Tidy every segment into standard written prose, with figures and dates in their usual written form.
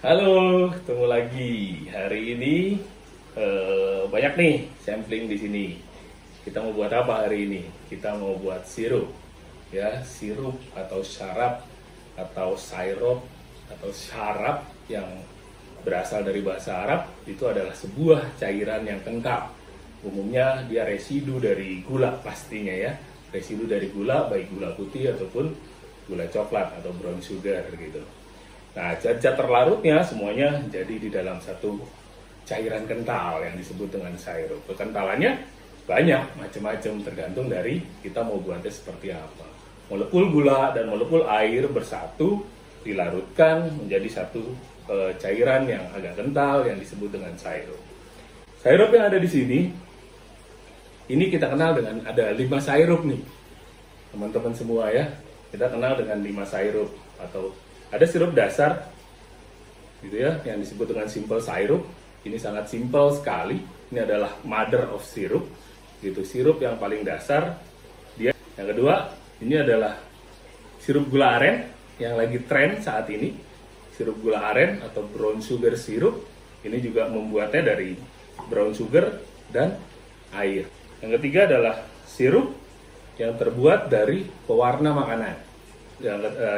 Halo, ketemu lagi. Hari ini banyak nih sampling di sini. Kita mau buat apa hari ini? Kita mau buat sirup, ya, sirup atau syarap atau syrup atau syarap yang berasal dari bahasa Arab. Itu adalah sebuah cairan yang kental. Umumnya dia residu dari gula pastinya ya, residu dari gula baik gula putih ataupun gula coklat atau brown sugar gitu. Nah, zat-zat terlarutnya semuanya jadi di dalam satu cairan kental yang disebut dengan syrup. Kekentalannya banyak, macam-macam tergantung dari kita mau buatnya seperti apa. Molekul gula dan molekul air bersatu, dilarutkan menjadi satu cairan yang agak kental yang disebut dengan syrup. Syrup yang ada di sini, ini kita kenal dengan ada 5 syrup nih, teman-teman semua ya. Kita kenal dengan 5 syrup atau ada sirup dasar, gitu ya, yang disebut dengan simple syrup. Ini sangat simple sekali. Ini adalah mother of syrup, gitu. Sirup yang paling dasar. Dia. Yang kedua, ini adalah sirup gula aren yang lagi tren saat ini. Sirup gula aren atau brown sugar syrup. Ini juga membuatnya dari brown sugar dan air. Yang ketiga adalah sirup yang terbuat dari pewarna makanan.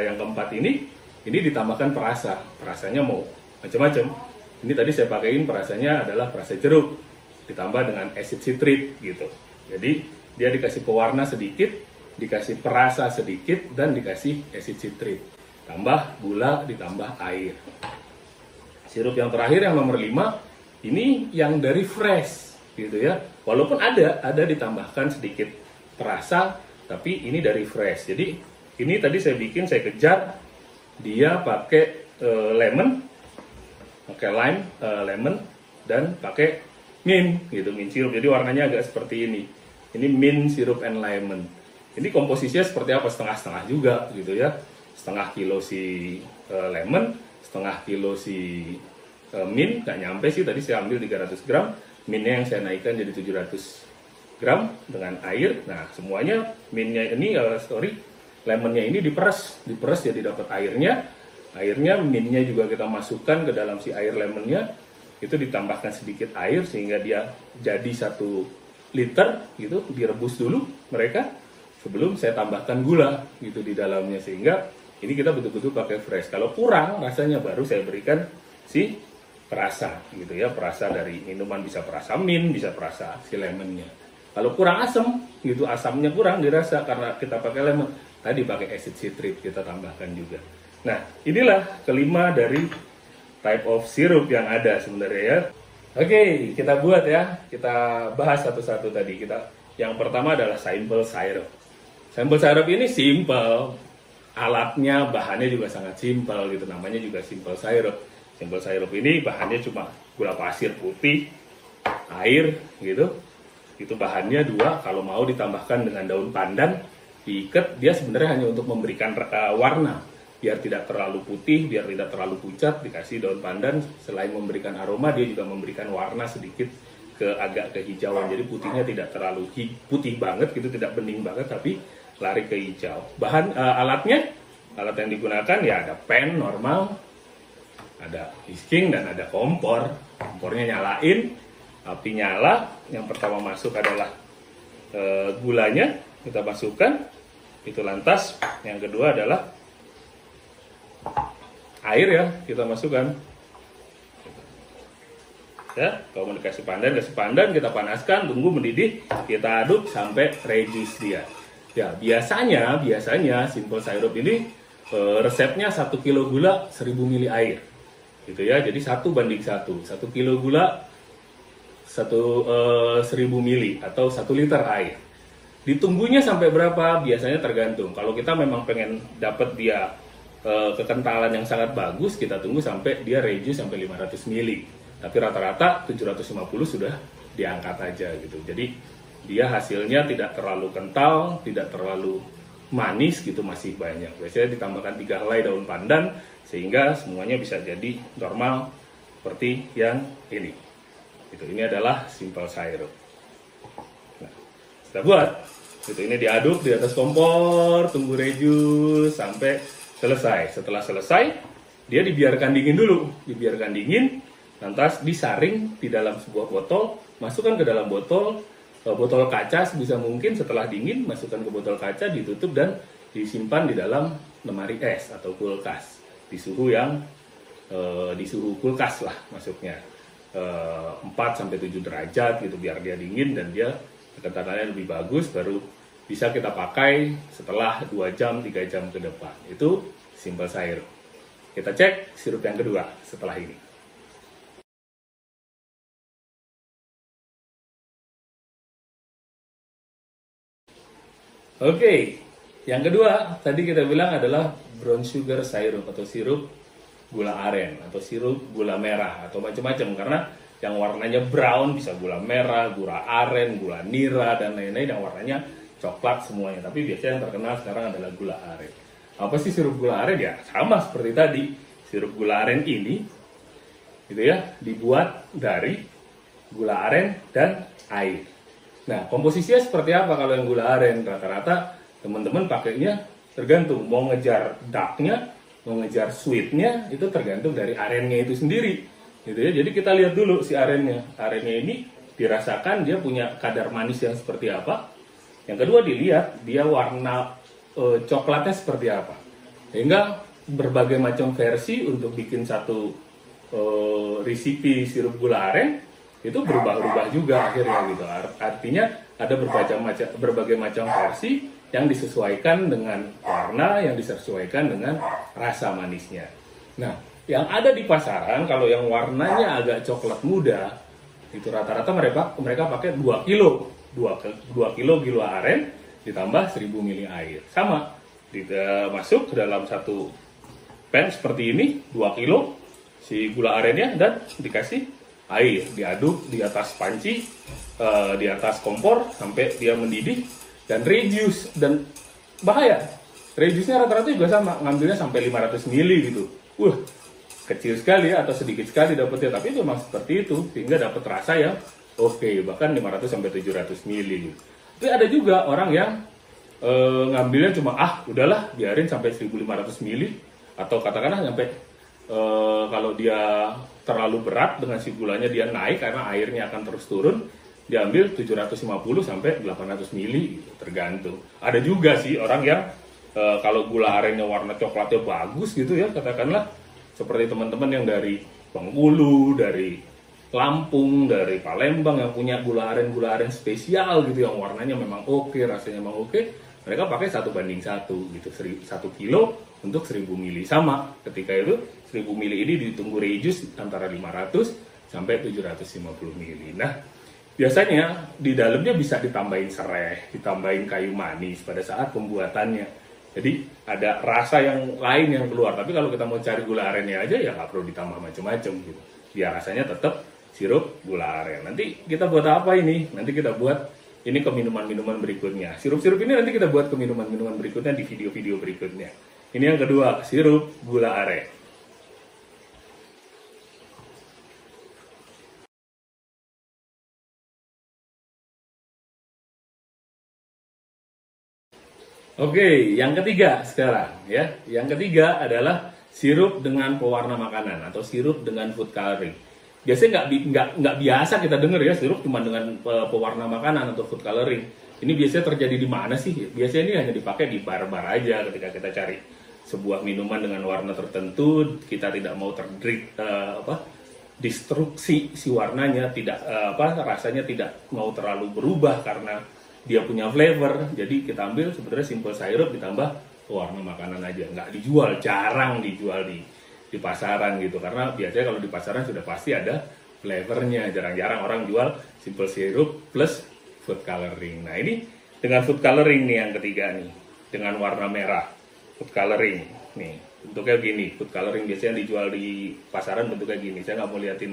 Yang keempat ini ditambahkan perasa. Perasanya mau macam-macam. Ini tadi saya pakaiin perasanya adalah perasa jeruk ditambah dengan acid citric gitu. Jadi dia dikasih pewarna sedikit, dikasih perasa sedikit, dan dikasih acid citric. Tambah gula, ditambah air. Sirup yang terakhir yang nomor 5 ini yang dari fresh gitu ya. Walaupun ada ditambahkan sedikit perasa, tapi ini dari fresh. Jadi ini tadi saya kejar dia pakai lemon, pakai lime, lemon, dan pakai mint gitu, mint sirup. Jadi warnanya agak seperti ini. Ini mint sirup and lemon. Ini komposisinya seperti apa? Setengah-setengah juga gitu ya. Setengah kilo si lemon, setengah kilo si mint, nggak nyampe sih. Tadi saya ambil 300 gram. Mintnya yang saya naikkan jadi 700 gram dengan air. Nah semuanya mintnya ini, lemonnya ini diperes jadi dapat airnya. Airnya, mintnya juga kita masukkan ke dalam si air lemonnya. Itu ditambahkan sedikit air sehingga dia jadi 1 liter gitu. Direbus dulu mereka sebelum saya tambahkan gula gitu di dalamnya, sehingga ini kita betul-betul pakai fresh. Kalau kurang rasanya baru saya berikan si perasa gitu ya. Perasa dari minuman, bisa perasa mint, bisa perasa si lemonnya. Kalau kurang asam gitu, asamnya kurang dirasa karena kita pakai lemon. Tadi pakai acid citric kita tambahkan juga. Nah, inilah kelima dari type of syrup yang ada sebenarnya ya. Oke, kita buat ya. Kita bahas satu-satu tadi. Yang pertama adalah simple syrup. Simple syrup ini simple. Alatnya, bahannya juga sangat simple gitu. Namanya juga simple syrup. Simple syrup ini bahannya cuma gula pasir putih, air gitu. Itu bahannya 2. Kalau mau ditambahkan dengan daun pandan, diikat, dia sebenarnya hanya untuk memberikan warna, biar tidak terlalu putih, biar tidak terlalu pucat. Dikasih daun pandan, selain memberikan aroma, dia juga memberikan warna sedikit agak kehijauan. Jadi putihnya tidak terlalu putih banget gitu, tidak bening banget, tapi lari ke hijau. Bahan alat yang digunakan ya ada pan normal, ada whisking, dan ada kompor. Kompornya nyalain, api nyala. Yang pertama masuk adalah gulanya, kita masukkan itu lantas. Yang kedua adalah air ya, kita masukkan ya. Kalau mau dikasih pandan, kita panaskan, tunggu mendidih, kita aduk sampai reduce dia ya. Biasanya simple syrup ini resepnya 1 kilo gula 1000 ml air gitu ya. Jadi 1 banding 1 kilo gula 1000 ml atau 1 liter air. Ditunggunya sampai berapa? Biasanya tergantung. Kalau kita memang pengen dapat dia kekentalan yang sangat bagus, kita tunggu sampai dia reduce sampai 500 ml. Tapi rata-rata 750 sudah diangkat aja gitu. Jadi dia hasilnya tidak terlalu kental, tidak terlalu manis gitu, masih banyak. Biasanya ditambahkan 3 helai daun pandan sehingga semuanya bisa jadi normal seperti yang ini. Itu ini adalah simple syrup. Nah, kita buat. Gitu, ini diaduk di atas kompor, tunggu reduce sampai selesai. Setelah selesai, dia dibiarkan dingin dulu, dibiarkan dingin, lantas disaring di dalam sebuah botol, masukkan ke dalam botol, botol kaca sebisa mungkin. Setelah dingin, masukkan ke botol kaca, ditutup dan disimpan di dalam lemari es atau kulkas di suhu yang di suhu kulkas lah masuknya, 4-7 derajat gitu, biar dia dingin dan dia ketatanannya lebih bagus, baru bisa kita pakai setelah 2 jam 3 jam ke depan. Itu simple syrup. Kita cek sirup yang kedua setelah ini. Oke, yang kedua tadi kita bilang adalah brown sugar syrup atau sirup gula aren atau sirup gula merah atau macam-macam, karena yang warnanya brown bisa gula merah, gula aren, gula nira dan lain-lain, yang warnanya coklat semuanya. Tapi biasanya yang terkenal sekarang adalah gula aren. Apa sih sirup gula aren? Ya sama seperti tadi. Sirup gula aren ini gitu ya, dibuat dari gula aren dan air. Nah, komposisinya seperti apa kalau yang gula aren? Rata-rata teman-teman pakainya tergantung, mau ngejar darknya, mau ngejar sweetnya, itu tergantung dari arennya itu sendiri gitu ya. Jadi kita lihat dulu si arennya ini dirasakan dia punya kadar manis yang seperti apa. Yang kedua dilihat dia warna coklatnya seperti apa, sehingga berbagai macam versi untuk bikin satu resipi sirup gula aren itu berubah-ubah juga akhirnya gitu. Artinya ada berbagai macam versi yang disesuaikan dengan warna, yang disesuaikan dengan rasa manisnya. Nah, yang ada di pasaran kalau yang warnanya agak coklat muda, itu rata-rata mereka pakai 2 kilo. 2 kilo gula aren ditambah 1000 ml air. Sama, masuk ke dalam satu pan seperti ini, 2 kilo si gula arennya, dan dikasih air, diaduk di atas panci, di atas kompor sampai dia mendidih, dan reduce. Dan bahaya, reduce-nya rata-rata juga sama, ngambilnya sampai 500 ml gitu. Kecil sekali ya, atau sedikit sekali dapetnya, tapi memang seperti itu, sehingga dapat rasa yang oke, bahkan 500 sampai 700 ml gitu. Tapi ada juga orang yang ngambilnya cuma udahlah biarin sampai 1500 ml, atau katakanlah sampai kalau dia terlalu berat dengan si gulanya, dia naik karena airnya akan terus turun, diambil 750 sampai 800 ml gitu, tergantung. Ada juga sih orang yang kalau gula arennya warna coklatnya bagus gitu ya, katakanlah seperti teman-teman yang dari Bengkulu, dari Lampung, dari Palembang, yang punya gula aren spesial gitu, yang warnanya memang oke, rasanya memang oke, mereka pakai 1:1 gitu, 1 kilo untuk 1000 ml. Sama ketika itu 1000 ml ini ditunggu reduce antara 500 sampai 750 ml. Nah, biasanya di dalamnya bisa ditambahin serai, ditambahin kayu manis pada saat pembuatannya. Jadi ada rasa yang lain yang keluar. Tapi kalau kita mau cari gula arennya aja, ya nggak perlu ditambah macam-macam gitu. Biar rasanya tetap sirup gula aren. Nanti kita buat apa ini? Nanti kita buat ini ke minuman-minuman berikutnya. Sirup-sirup ini nanti kita buat ke minuman-minuman berikutnya di video-video berikutnya. Ini yang kedua, sirup gula aren. Oke, yang ketiga sekarang ya. Yang ketiga adalah sirup dengan pewarna makanan atau sirup dengan food coloring. Biasanya nggak biasa kita dengar ya sirup cuma dengan pewarna makanan atau food coloring. Ini biasanya terjadi di mana sih? Biasanya ini hanya dipakai di bar-bar aja ketika kita cari sebuah minuman dengan warna tertentu, kita tidak mau distruksi si warnanya, tidak rasanya tidak mau terlalu berubah karena dia punya flavor. Jadi kita ambil sebenarnya simple syrup ditambah pewarna makanan aja. Nggak dijual, jarang dijual di pasaran gitu, karena biasanya kalau di pasaran sudah pasti ada flavornya. Jarang-jarang orang jual simple syrup plus food coloring. Nah, ini dengan food coloring nih yang ketiga nih, dengan warna merah food coloring nih, bentuknya gini. Food coloring biasanya dijual di pasaran bentuknya gini. Saya nggak mau liatin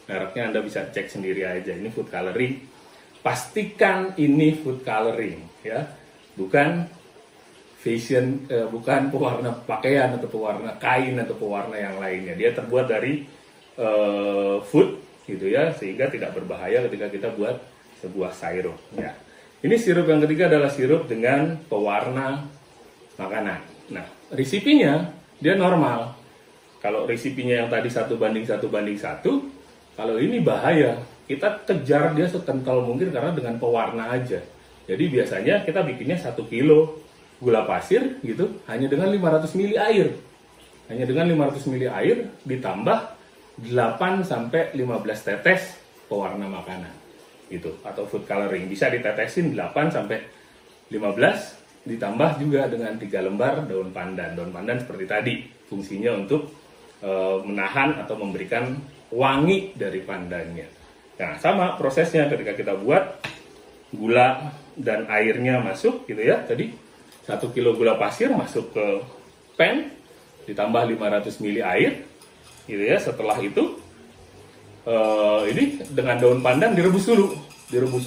mereknya, Anda bisa cek sendiri aja. Ini food coloring. Pastikan ini food coloring ya, bukan fashion, bukan pewarna pakaian atau pewarna kain atau pewarna yang lainnya. Dia terbuat dari food gitu ya, sehingga tidak berbahaya ketika kita buat sebuah sirup ya. Ini sirup yang ketiga adalah sirup dengan pewarna makanan. Nah, resipinya dia normal. Kalau resipinya yang tadi 1:1:1, kalau ini bahaya. Kita kejar dia sekental mungkin karena dengan pewarna aja. Jadi biasanya kita bikinnya 1 kilo gula pasir gitu hanya dengan 500 ml air. Hanya dengan 500 ml air ditambah 8 sampai 15 tetes pewarna makanan gitu atau food coloring. Bisa ditetesin 8 sampai 15 ditambah juga dengan 3 lembar daun pandan. Daun pandan seperti tadi fungsinya untuk menahan atau memberikan wangi dari pandannya. Nah, sama prosesnya ketika kita buat gula dan airnya masuk gitu ya. Tadi 1 kilo gula pasir masuk ke pan ditambah 500 ml air gitu ya. Setelah itu ini dengan daun pandan direbus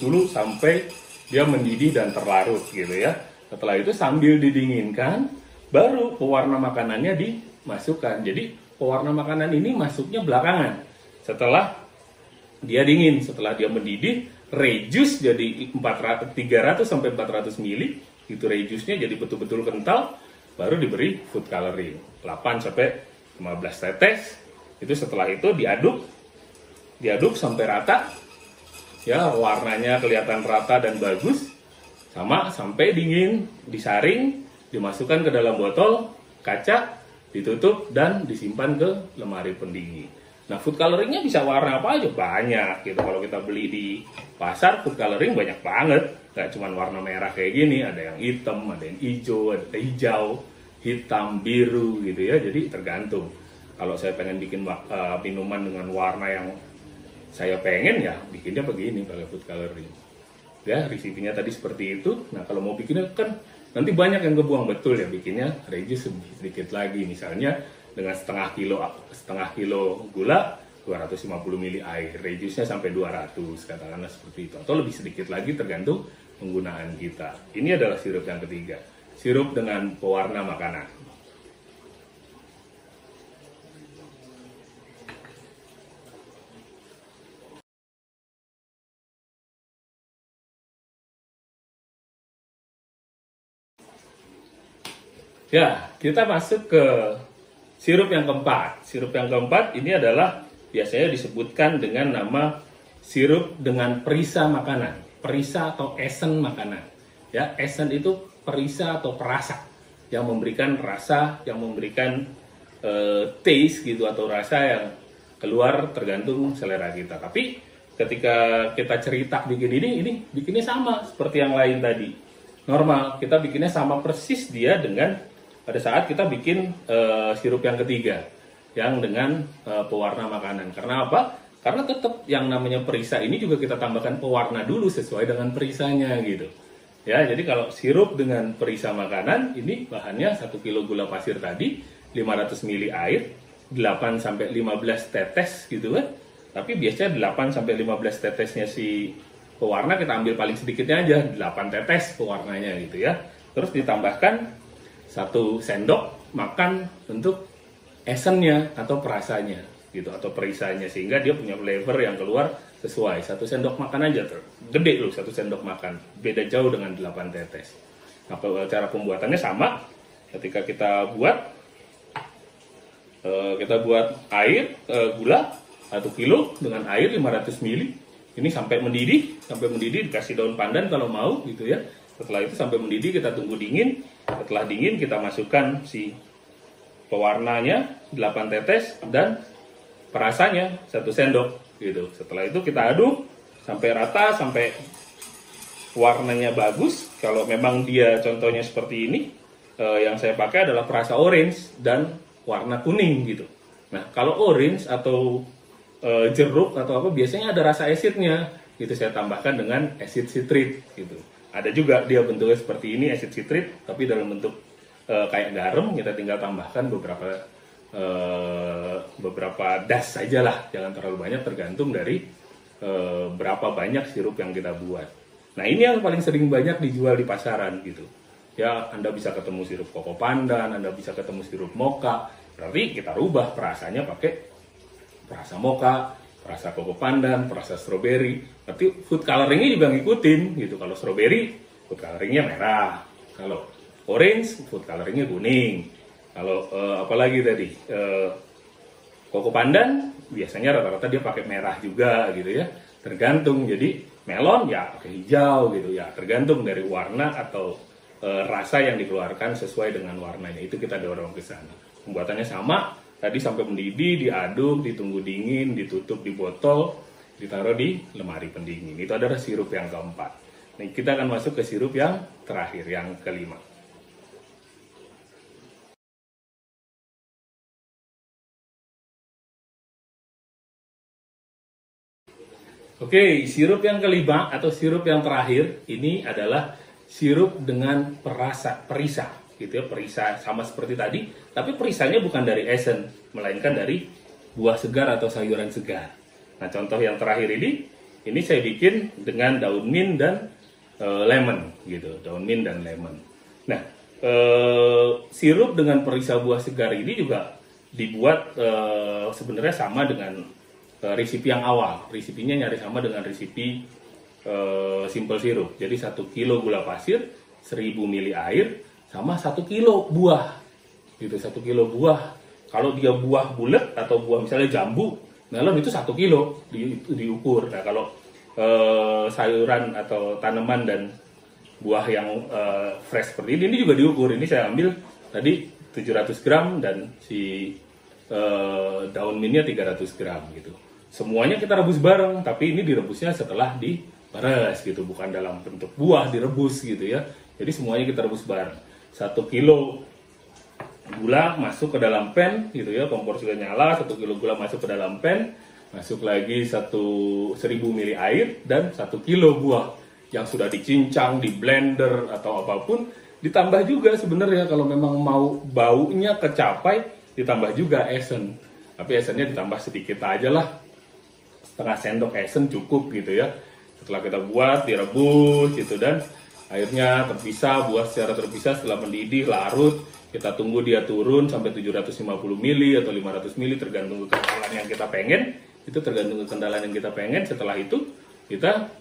dulu sampai dia mendidih dan terlarut gitu ya. Setelah itu sambil didinginkan baru pewarna makanannya dimasukkan. Jadi pewarna makanan ini masuknya belakangan setelah dia dingin, setelah dia mendidih, reduce jadi 300 sampai 400 ml, itu reduce-nya jadi betul-betul kental, baru diberi food coloring 8 sampai 15 tetes. Itu setelah itu diaduk sampai rata, ya warnanya kelihatan rata dan bagus, sama sampai dingin, disaring, dimasukkan ke dalam botol kaca, ditutup dan disimpan ke lemari pendingin. Nah, food coloringnya bisa warna apa aja? Banyak gitu. Kalau kita beli di pasar, food coloring banyak banget. Gak cuma warna merah kayak gini, ada yang hitam, ada yang hijau, ada hijau, hitam, biru gitu ya. Jadi tergantung. Kalau saya pengen bikin minuman dengan warna yang saya pengen, ya bikinnya begini pakai food coloring. Ya, resipinya tadi seperti itu. Nah, kalau mau bikinnya kan nanti banyak yang kebuang, betul ya, bikinnya reduce sedikit lagi. Misalnya dengan setengah kilo gula, 250 ml air, reduce-nya sampai 200, katakanlah seperti itu. Atau lebih sedikit lagi tergantung penggunaan kita. Ini adalah sirup yang ketiga, sirup dengan pewarna makanan. Ya, kita masuk ke sirup yang keempat. Sirup yang keempat ini adalah biasanya disebutkan dengan nama sirup dengan perisa makanan. Perisa atau esen makanan. Ya, esen itu perisa atau perasa yang memberikan rasa, yang memberikan taste gitu atau rasa yang keluar tergantung selera kita. Tapi ketika kita cerita bikin ini bikinnya sama seperti yang lain tadi. Normal, kita bikinnya sama persis dia dengan pada saat kita bikin sirup yang ketiga, yang dengan pewarna makanan. Karena apa? Karena tetap yang namanya perisa ini juga kita tambahkan pewarna dulu sesuai dengan perisanya gitu. Ya, jadi kalau sirup dengan perisa makanan, ini bahannya 1 kilo gula pasir tadi, 500 ml air, 8 sampai 15 tetes gitu kan. Tapi biasanya 8 sampai 15 tetesnya si pewarna kita ambil paling sedikitnya aja, 8 tetes pewarnanya gitu ya. Terus ditambahkan 1 sendok makan untuk esennya atau perasanya gitu atau perisanya, sehingga dia punya flavor yang keluar sesuai. 1 sendok makan aja, gede loh 1 sendok makan, beda jauh dengan 8 tetes. Nah, cara pembuatannya sama. Ketika kita buat air, gula 1 kilo dengan air 500 ml, ini sampai mendidih dikasih daun pandan kalau mau gitu ya. Setelah itu sampai mendidih kita tunggu dingin. Setelah dingin kita masukkan si pewarnanya 8 tetes dan perasanya 1 sendok gitu. Setelah itu kita aduk sampai rata, sampai warnanya bagus. Kalau memang dia contohnya seperti ini, yang saya pakai adalah perasa orange dan warna kuning gitu. Nah, kalau orange atau jeruk atau apa biasanya ada rasa asidnya gitu, saya tambahkan dengan asid citrit gitu. Ada juga dia bentuknya seperti ini, asid citrit, tapi dalam bentuk kayak garam. Kita tinggal tambahkan beberapa das saja lah, jangan terlalu banyak, tergantung dari berapa banyak sirup yang kita buat. Nah, ini yang paling sering banyak dijual di pasaran gitu. Ya, Anda bisa ketemu sirup koko pandan, Anda bisa ketemu sirup mocha. Berarti kita rubah perasanya pakai perasa mocha, perasa koko pandan, perasa stroberi. Berarti food coloringnya juga ngikutin gitu. Kalau stroberi, food coloringnya merah. Kalau orange, food coloringnya kuning. Kalau apalagi tadi, Koko pandan biasanya rata-rata dia pakai merah juga gitu ya, tergantung. Jadi melon ya pakai hijau gitu ya, tergantung dari warna atau rasa yang dikeluarkan sesuai dengan warnanya. Itu kita dorong ke sana. Pembuatannya sama, tadi sampai mendidih, diaduk, ditunggu dingin, ditutup di botol, ditaruh di lemari pendingin. Itu adalah sirup yang keempat. Nah, kita akan masuk ke sirup yang terakhir, yang kelima. Oke, sirup yang kelima atau sirup yang terakhir ini adalah sirup dengan perisa, gitu ya, perisa sama seperti tadi, tapi perisanya bukan dari esen, melainkan dari buah segar atau sayuran segar. Nah, contoh yang terakhir ini saya bikin dengan daun mint dan lemon, gitu, daun mint dan lemon. Nah, sirup dengan perisa buah segar ini juga dibuat sebenarnya sama dengan resipi yang awal. Resipinya nyari sama dengan resipi simple sirup. Jadi 1 kilo gula pasir, 1000 ml air, sama 1 kilo buah. Gitu, 1 kilo buah. Kalau dia buah bulat atau buah misalnya jambu, melon itu 1 kilo diukur. Nah, kalau sayuran atau tanaman dan buah yang fresh seperti ini juga diukur. Ini saya ambil tadi 700 gram dan si daun mintnya 300 gram gitu. Semuanya kita rebus bareng, tapi ini direbusnya setelah diperes gitu, bukan dalam bentuk buah direbus gitu ya. Jadi semuanya kita rebus bareng. 1 kilo gula masuk ke dalam pan gitu ya, kompor sudah nyala, 1 kilo gula masuk ke dalam pan, masuk lagi 1000 ml air dan 1 kilo buah yang sudah dicincang, di blender atau apapun. Ditambah juga sebenarnya kalau memang mau baunya kecapai, ditambah juga esen. Tapi esennya ditambah sedikit aja lah, setengah sendok esen cukup gitu ya. Setelah kita buat, direbus gitu, dan airnya terpisah, buah secara terpisah. Setelah mendidih, larut, kita tunggu dia turun sampai 750 ml atau 500 ml tergantung kendalan yang kita pengen. Itu tergantung kendalan yang kita pengen. Setelah itu kita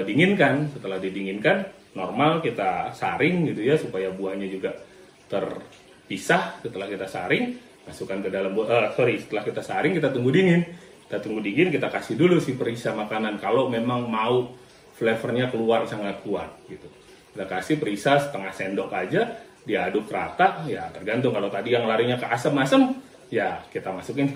dinginkan. Setelah didinginkan, normal kita saring gitu ya, supaya buahnya juga terpisah. Setelah kita saring, masukkan ke dalam setelah kita saring, kita tunggu dingin. Kita kasih dulu si perisa makanan kalau memang mau flavornya keluar sangat kuat gitu. Kita kasih perisa setengah sendok aja, diaduk rata, ya tergantung. Kalau tadi yang larinya ke asam-asam, ya kita masukin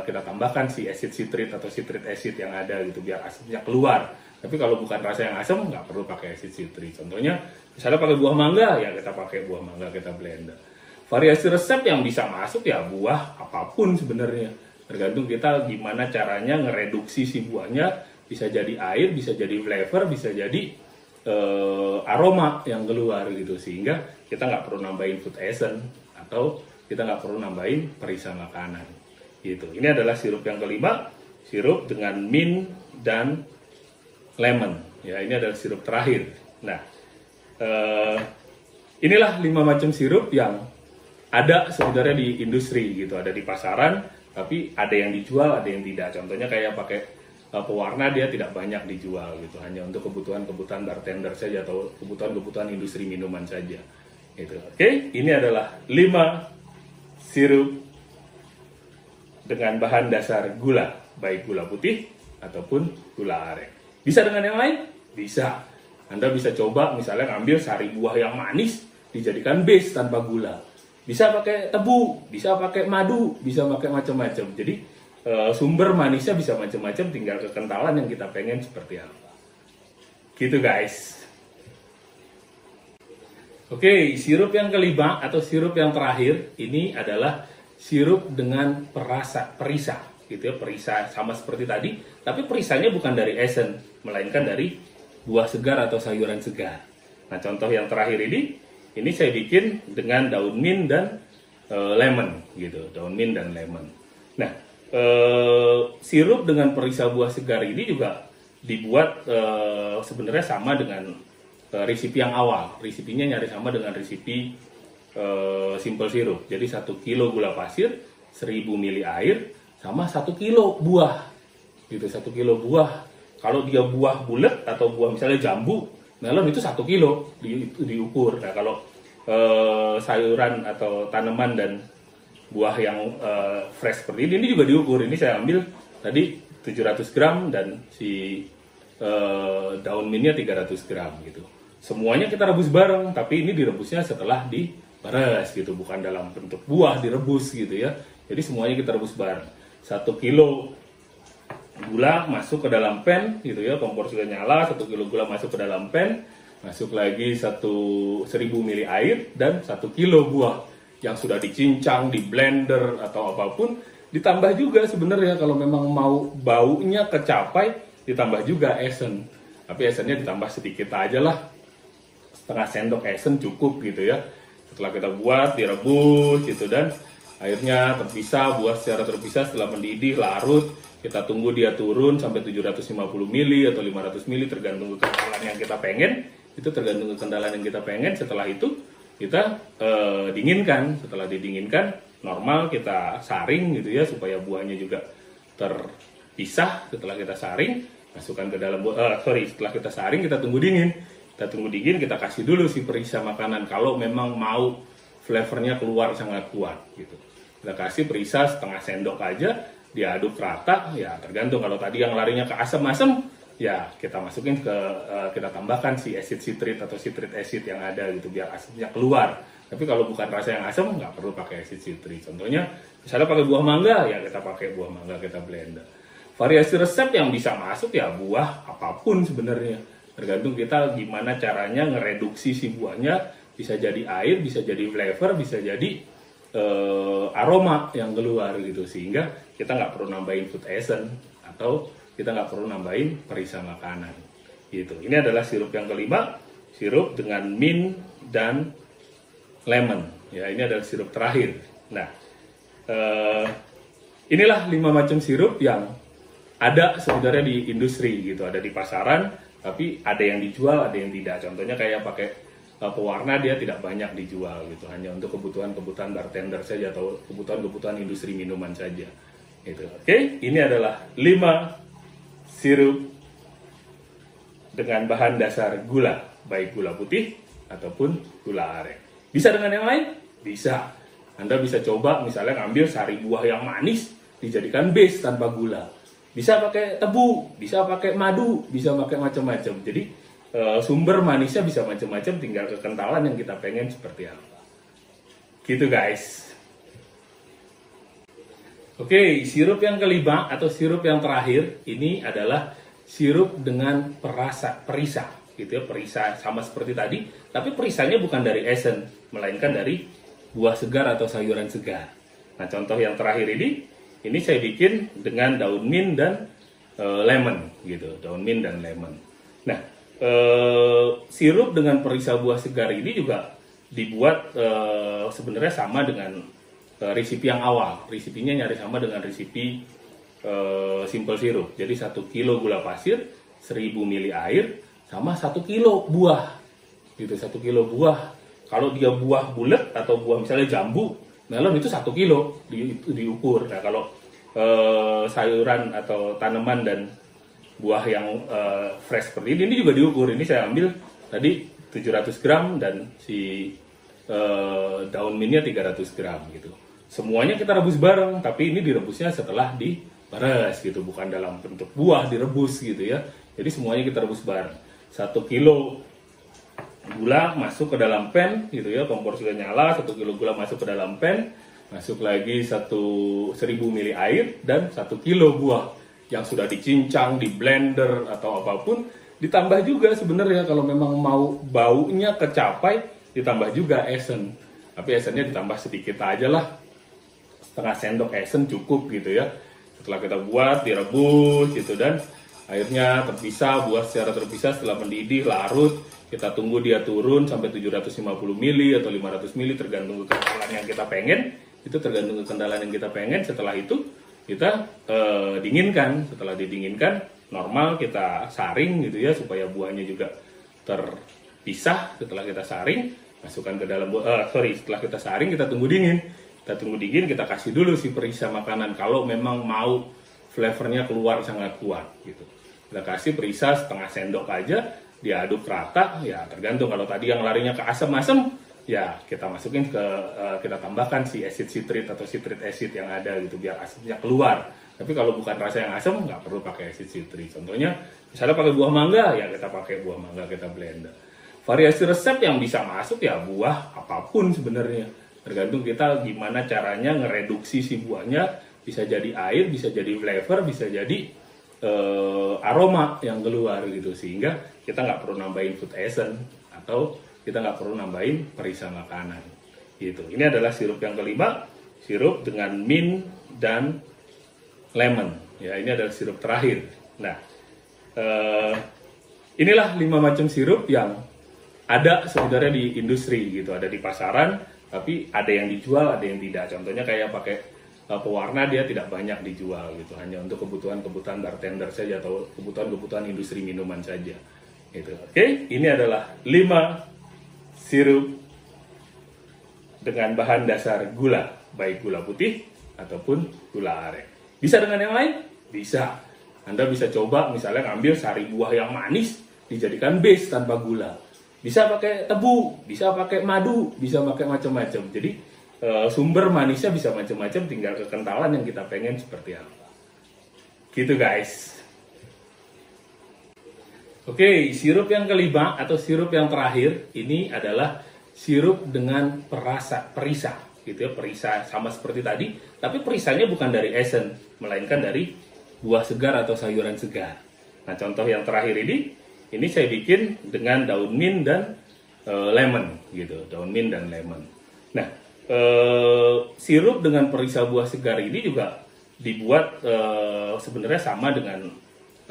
kita tambahkan si acid citric atau citric acid yang ada gitu, biar asidnya keluar. Tapi kalau bukan rasa yang asam, nggak perlu pakai acid citric. Contohnya, misalnya pakai buah mangga, ya kita pakai buah mangga, kita blender. Variasi resep yang bisa masuk ya buah apapun sebenarnya. Tergantung kita gimana caranya ngereduksi si buahnya, bisa jadi air, bisa jadi flavor, bisa jadi aroma yang keluar gitu, sehingga kita nggak perlu nambahin food essence atau kita nggak perlu nambahin perisa makanan gitu. Ini adalah sirup yang kelima, sirup dengan mint dan lemon ya. Ini adalah sirup terakhir. Nah, inilah 5 macam sirup yang ada sebenarnya di industri gitu, ada di pasaran. Tapi ada yang dijual, ada yang tidak. Contohnya kayak pakai pewarna, dia tidak banyak dijual gitu, hanya untuk kebutuhan-kebutuhan bartender saja atau kebutuhan-kebutuhan industri minuman saja. Gitu. Oke, ini adalah 5 sirup dengan bahan dasar gula, baik gula putih ataupun gula aren. Bisa dengan yang lain? Bisa. Anda bisa coba misalnya ngambil sari buah yang manis, dijadikan base tanpa gula. Bisa pakai tebu, bisa pakai madu, bisa pakai macam-macam. Jadi sumber manisnya bisa macam-macam, tinggal kekentalan yang kita pengen seperti apa. Gitu guys. Oke, sirup yang kelima atau sirup yang terakhir ini adalah sirup dengan perisa, gitu ya, perisa sama seperti tadi, tapi perisanya bukan dari esen, melainkan dari buah segar atau sayuran segar. Nah, contoh yang terakhir ini saya bikin dengan daun mint dan lemon gitu, daun mint dan lemon. Nah, sirup dengan perisa buah segar ini juga dibuat sebenarnya sama dengan resipi yang awal. Resipinya nyari sama dengan resipi simple sirup. Jadi 1 kilo gula pasir, 1000 ml air, sama 1 kilo buah. Gitu, 1 kilo buah. Kalau dia buah bulat atau buah misalnya jambu, melon itu 1 kilo diukur. Nah, kalau sayuran atau tanaman dan buah yang fresh seperti ini juga diukur. Ini saya ambil tadi 700 gram dan si daun mintnya 300 gram gitu. Semuanya kita rebus bareng, tapi ini direbusnya setelah diperes gitu, bukan dalam bentuk buah direbus gitu ya. Jadi semuanya kita rebus bareng. 1 kilo gula masuk ke dalam pan gitu ya, kompor sudah nyala, 1 kilo gula masuk ke dalam pan, masuk lagi 1000 ml air dan 1 kilo buah yang sudah dicincang, di blender atau apapun. Ditambah juga sebenarnya kalau memang mau baunya kecapai, ditambah juga esen. Tapi esennya ditambah sedikit aja lah, setengah sendok esen cukup gitu ya. Setelah kita buat, direbus gitu, dan airnya terpisah, buah secara terpisah. Setelah mendidih, larut, kita tunggu dia turun sampai 750 ml atau 500 ml tergantung kekendalan yang kita pengen. Itu tergantung kekendalan yang kita pengen. Setelah itu kita dinginkan. Setelah didinginkan, normal kita saring gitu ya, supaya buahnya juga terpisah. Setelah kita saring, masukkan ke dalam setelah kita saring, kita tunggu dingin. Kita tunggu dingin, kita kasih dulu si perisa makanan kalau memang mau flavornya keluar sangat kuat gitu. Kita kasih perisa setengah sendok aja, diaduk rata, ya tergantung. Kalau tadi yang larinya ke asam-asam, ya kita masukin kita tambahkan si acid citric atau citric acid yang ada gitu, biar asamnya keluar. Tapi kalau bukan rasa yang asam, nggak perlu pakai acid citric. Contohnya, misalnya pakai buah mangga, ya kita pakai buah mangga, kita blender. Variasi resep yang bisa masuk ya buah apapun sebenarnya. Tergantung kita gimana caranya ngereduksi si buahnya, bisa jadi air, bisa jadi flavor, bisa jadi aroma yang keluar gitu, sehingga kita nggak perlu nambahin food essence atau kita nggak perlu nambahin perisa makanan gitu. Ini adalah sirup yang kelima, sirup dengan mint dan lemon ya. Ini adalah sirup terakhir. Nah, inilah 5 macam sirup yang ada sebenarnya di industri gitu, ada di pasaran, tapi ada yang dijual, ada yang tidak. Contohnya kayak pakai pewarna, dia tidak banyak dijual gitu, hanya untuk kebutuhan-kebutuhan bartender saja atau kebutuhan-kebutuhan industri minuman saja gitu. Oke, ini adalah 5 sirup dengan bahan dasar gula, baik gula putih ataupun gula aren. Bisa dengan yang lain? Bisa. Anda bisa coba misalnya ngambil sari buah yang manis, dijadikan base tanpa gula. Bisa pakai tebu, bisa pakai madu, bisa pakai macam-macam. Jadi sumber manisnya bisa macam-macam, tinggal kekentalan yang kita pengen seperti apa. Gitu guys. Oke, sirup yang kelima atau sirup yang terakhir ini adalah sirup dengan perisa gitu ya. Perisa sama seperti tadi, tapi perisanya bukan dari esen, melainkan dari buah segar atau sayuran segar. Nah, contoh yang terakhir ini saya bikin dengan daun mint dan lemon gitu, daun mint dan lemon. Nah, sirup dengan perisa buah segar ini juga dibuat sebenarnya sama dengan resipi yang awal. Resipinya nyaris sama dengan resipi simple sirup. Jadi 1 kilo gula pasir, 1000 ml air, sama 1 kilo buah. Gitu, 1 kilo buah. Kalau dia buah bulat atau buah misalnya jambu, melon itu 1 kilo diukur. Nah, kalau sayuran atau tanaman dan buah yang fresh seperti ini juga diukur. Ini saya ambil tadi 700 gram dan si daun mintnya 300 gram gitu. Semuanya kita rebus bareng, tapi ini direbusnya setelah diperes gitu, bukan dalam bentuk buah direbus gitu ya. Jadi semuanya kita rebus bareng. 1 kilo gula masuk ke dalam pan gitu ya, kompor sudah nyala, 1 kilo gula masuk ke dalam pan, masuk lagi 1000 ml air dan 1 kilo buah yang sudah dicincang, di blender atau apapun. Ditambah juga sebenarnya kalau memang mau baunya kecapai, ditambah juga esen. Tapi esennya ditambah sedikit aja lah, setengah sendok esen cukup gitu ya. Setelah kita buat, direbus gitu, dan airnya terpisah, buah secara terpisah. Setelah mendidih, larut, kita tunggu dia turun sampai 750 ml atau 500 ml tergantung kekendalan yang kita pengen. Itu tergantung kekendalan yang kita pengen. Setelah itu kita dinginkan. Setelah didinginkan, normal kita saring gitu ya, supaya buahnya juga terpisah. Setelah kita saring, masukkan ke dalam setelah kita saring, kita tunggu dingin. Kita tunggu dingin, kita kasih dulu si perisa makanan kalau memang mau flavornya keluar sangat kuat gitu. Kita kasih perisa setengah sendok aja, diaduk rata, ya tergantung. Kalau tadi yang larinya ke asam-asam, ya kita masukin ke kita tambahkan si acid citrate atau citric acid yang ada gitu biar asidnya keluar. Tapi kalau bukan rasa yang asam nggak perlu pakai acid citrate. Contohnya misalnya pakai buah mangga, ya kita pakai buah mangga, kita blender. Variasi resep yang bisa masuk ya buah apapun sebenarnya, tergantung kita gimana caranya ngereduksi si buahnya, bisa jadi air, bisa jadi flavor, bisa jadi aroma yang keluar gitu, sehingga kita nggak perlu nambahin food essence atau kita nggak perlu nambahin perisa makanan gitu. Ini adalah sirup yang kelima, sirup dengan mint dan lemon ya. Ini adalah sirup terakhir. Nah, inilah 5 macam sirup yang ada sebenarnya di industri gitu, ada di pasaran, tapi ada yang dijual, ada yang tidak. Contohnya kayak pakai pewarna, dia tidak banyak dijual gitu, hanya untuk kebutuhan-kebutuhan bartender saja atau kebutuhan-kebutuhan industri minuman saja gitu. Oke, ini adalah 5 sirup dengan bahan dasar gula, baik gula putih ataupun gula aren. Bisa dengan yang lain? Bisa. Anda bisa coba misalnya ngambil sari buah yang manis dijadikan base tanpa gula. Bisa pakai tebu, bisa pakai madu, bisa pakai macam-macam. Jadi sumber manisnya bisa macam-macam, tinggal kekentalan yang kita pengen seperti apa. Gitu guys. Oke, sirup yang kelima atau sirup yang terakhir ini adalah sirup dengan perisa gitu ya, perisa sama seperti tadi, tapi perisanya bukan dari esen, melainkan dari buah segar atau sayuran segar. Nah, contoh yang terakhir ini saya bikin dengan daun mint dan lemon gitu, daun mint dan lemon. Nah, sirup dengan perisa buah segar ini juga dibuat sebenarnya sama dengan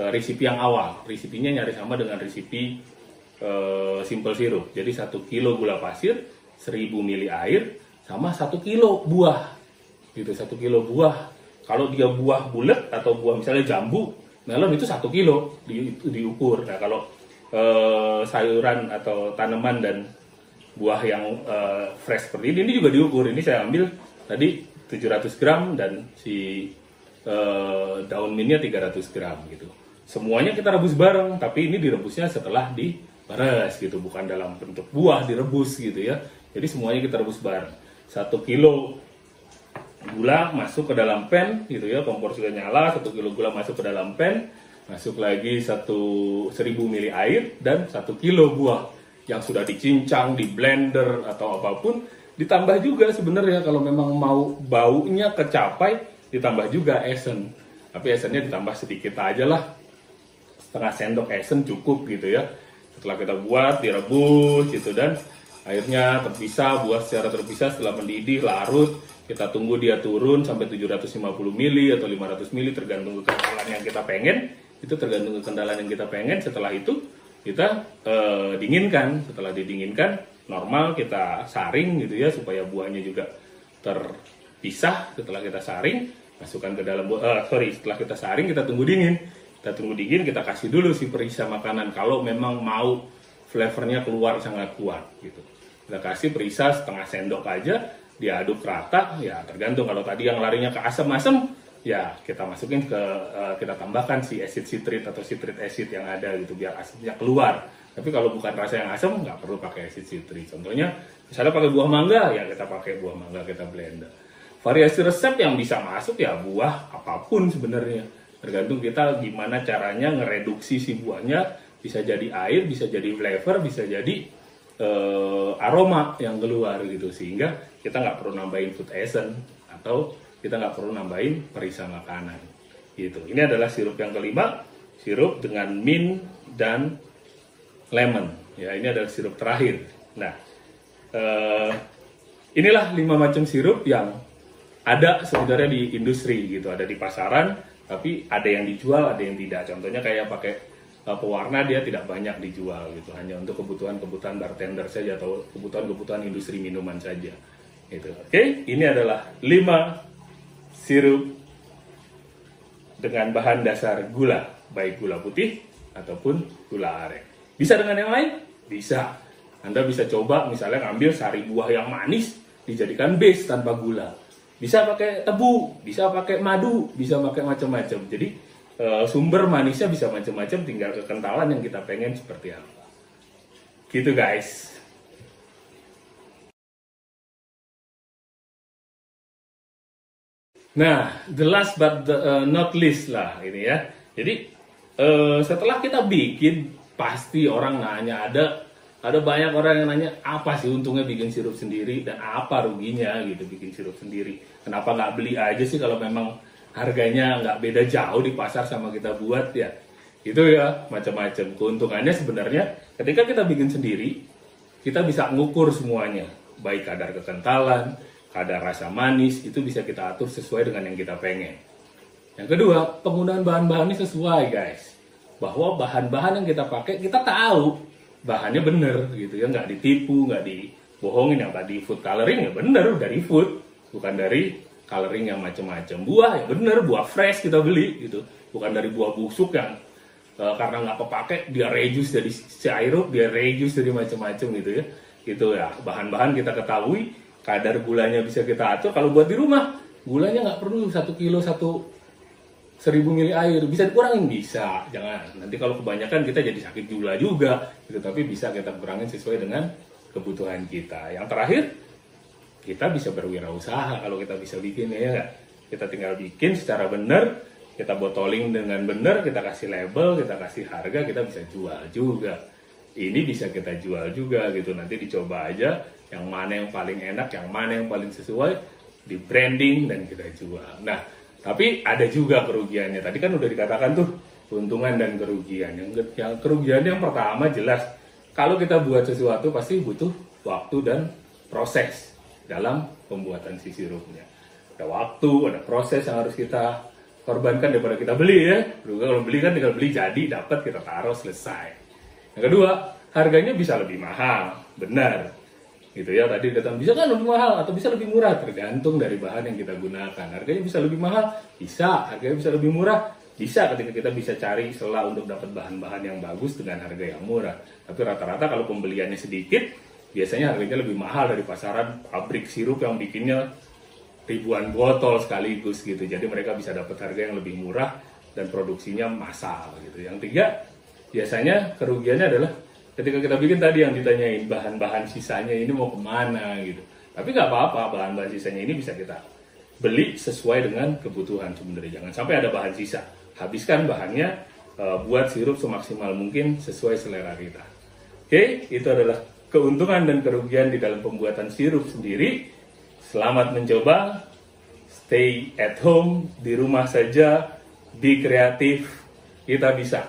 resipi yang awal. Resipinya nyari sama dengan resipi simple sirup. Jadi 1 kilo gula pasir, 1000 ml air, sama 1 kilo buah. Gitu, 1 kilo buah. Kalau dia buah bulat atau buah misalnya jambu, melon itu 1 kilo diukur. Nah, kalau sayuran atau tanaman dan buah yang fresh seperti ini juga diukur. Ini saya ambil tadi 700 gram dan si daun mintnya 300 gram gitu. Semuanya kita rebus bareng, tapi ini direbusnya setelah diperes gitu, bukan dalam bentuk buah direbus gitu ya. Jadi semuanya kita rebus bareng. 1 kilo gula masuk ke dalam pan gitu ya, kompor sudah nyala, 1 kilo gula masuk ke dalam pan, masuk lagi 1000 ml air dan 1 kilo buah yang sudah dicincang, di blender atau apapun. Ditambah juga sebenarnya kalau memang mau baunya kecapai, ditambah juga esen. Tapi esennya ditambah sedikit aja lah, setengah sendok esen cukup gitu ya. Setelah kita buat, direbus gitu, dan airnya terpisah, buah secara terpisah. Setelah mendidih, larut, kita tunggu dia turun sampai 750 ml atau 500 ml tergantung kekentalan yang kita pengen. Itu tergantung kekentalan yang kita pengen. Setelah itu kita dinginkan. Setelah didinginkan, normal kita saring gitu ya, supaya buahnya juga terpisah. Setelah kita saring, masukkan ke dalam setelah kita saring, kita tunggu dingin. Kita tunggu dingin, kita kasih dulu si perisa makanan kalau memang mau flavornya keluar sangat kuat gitu. Kita kasih perisa setengah sendok aja, diaduk rata, ya tergantung. Kalau tadi yang larinya ke asam-asam, ya kita masukin kita tambahkan si acid citrate atau citric acid yang ada gitu biar asidnya keluar. Tapi kalau bukan rasa yang asam, nggak perlu pakai acid citrate. Contohnya misalnya pakai buah mangga, ya kita pakai buah mangga, kita blender. Variasi resep yang bisa masuk ya buah apapun sebenarnya, tergantung kita gimana caranya ngereduksi si buahnya, bisa jadi air, bisa jadi flavor, bisa jadi aroma yang keluar gitu, sehingga kita nggak perlu nambahin food essence atau kita nggak perlu nambahin perisa makanan gitu. Ini adalah sirup yang kelima, sirup dengan mint dan lemon ya. Ini adalah sirup terakhir. Nah, inilah 5 macam sirup yang ada sebenarnya di industri gitu, ada di pasaran, tapi ada yang dijual, ada yang tidak. Contohnya kayak pakai pewarna, dia tidak banyak dijual gitu, hanya untuk kebutuhan-kebutuhan bartender saja atau kebutuhan-kebutuhan industri minuman saja gitu. Oke, ini adalah 5 sirup dengan bahan dasar gula, baik gula putih ataupun gula aren. Bisa dengan yang lain? Bisa. Anda bisa coba misalnya ngambil sari buah yang manis dijadikan base tanpa gula. Bisa pakai tebu, bisa pakai madu, bisa pakai macam-macam. Jadi sumber manisnya bisa macam-macam, tinggal kekentalan yang kita pengen seperti apa. Gitu guys. Nah, the last but not least lah ini ya. Jadi setelah kita bikin, pasti orang nanya, ada banyak orang yang nanya apa sih untungnya bikin sirup sendiri dan apa ruginya gitu bikin sirup sendiri. Kenapa nggak beli aja sih kalau memang harganya nggak beda jauh di pasar sama kita buat ya. Itu ya macam-macam. Keuntungannya sebenarnya ketika kita bikin sendiri, kita bisa ngukur semuanya, baik kadar kekentalan, kadar rasa manis, itu bisa kita atur sesuai dengan yang kita pengen. Yang kedua, penggunaan bahan-bahannya sesuai guys. Bahwa bahan-bahan yang kita pakai, kita tahu bahannya bener gitu ya, nggak ditipu, nggak dibohongin. Yang tadi food coloring ya bener, dari food, bukan dari coloring yang macam-macam. Buah ya bener, buah fresh kita beli gitu, bukan dari buah busuk yang karena nggak kepake dia reduce jadi sirup, dia reduce jadi macam-macam gitu ya. Itu ya bahan-bahan kita ketahui, kadar gulanya bisa kita atur. Kalau buat di rumah, gulanya nggak perlu 1 kilo 1000 mili air, bisa dikurangin, bisa, jangan. Nanti kalau kebanyakan kita jadi sakit gula juga, gitu. Tapi bisa kita kurangin sesuai dengan kebutuhan kita. Yang terakhir, kita bisa berwirausaha kalau kita bisa bikin ya nggak? Kita tinggal bikin secara benar, kita bottling dengan benar, kita kasih label, kita kasih harga, kita bisa jual juga. Ini bisa kita jual juga gitu. Nanti dicoba aja yang mana yang paling enak, yang mana yang paling sesuai, di branding dan kita jual. Nah, tapi ada juga kerugiannya. Tadi kan udah dikatakan tuh keuntungan dan kerugian. Yang kerugian yang pertama jelas, kalau kita buat sesuatu pasti butuh waktu dan proses dalam pembuatan si sirupnya. Ada waktu, ada proses yang harus kita korbankan daripada kita beli ya. Kalau beli kan tinggal beli jadi, dapat, kita taruh, selesai. Yang kedua, harganya bisa lebih mahal, benar. Gitu ya, tadi datang bisa kan lebih mahal atau bisa lebih murah, tergantung dari bahan yang kita gunakan. Harganya bisa lebih mahal, bisa. Harganya bisa lebih murah, bisa ketika kita bisa cari celah untuk dapat bahan-bahan yang bagus dengan harga yang murah. Tapi rata-rata kalau pembeliannya sedikit, biasanya harganya lebih mahal dari pasaran pabrik sirup yang bikinnya ribuan botol sekaligus gitu. Jadi mereka bisa dapat harga yang lebih murah dan produksinya massal gitu. Yang tiga, biasanya kerugiannya adalah ketika kita bikin tadi yang ditanyain bahan-bahan sisanya ini mau kemana gitu. Tapi nggak apa-apa, bahan-bahan sisanya ini bisa kita beli sesuai dengan kebutuhan sebenarnya. Jangan sampai ada bahan sisa. Habiskan bahannya, buat sirup semaksimal mungkin sesuai selera kita. Oke, itu adalah keuntungan dan kerugian di dalam pembuatan sirup sendiri. Selamat mencoba, stay at home, di rumah saja, be kreatif, kita bisa.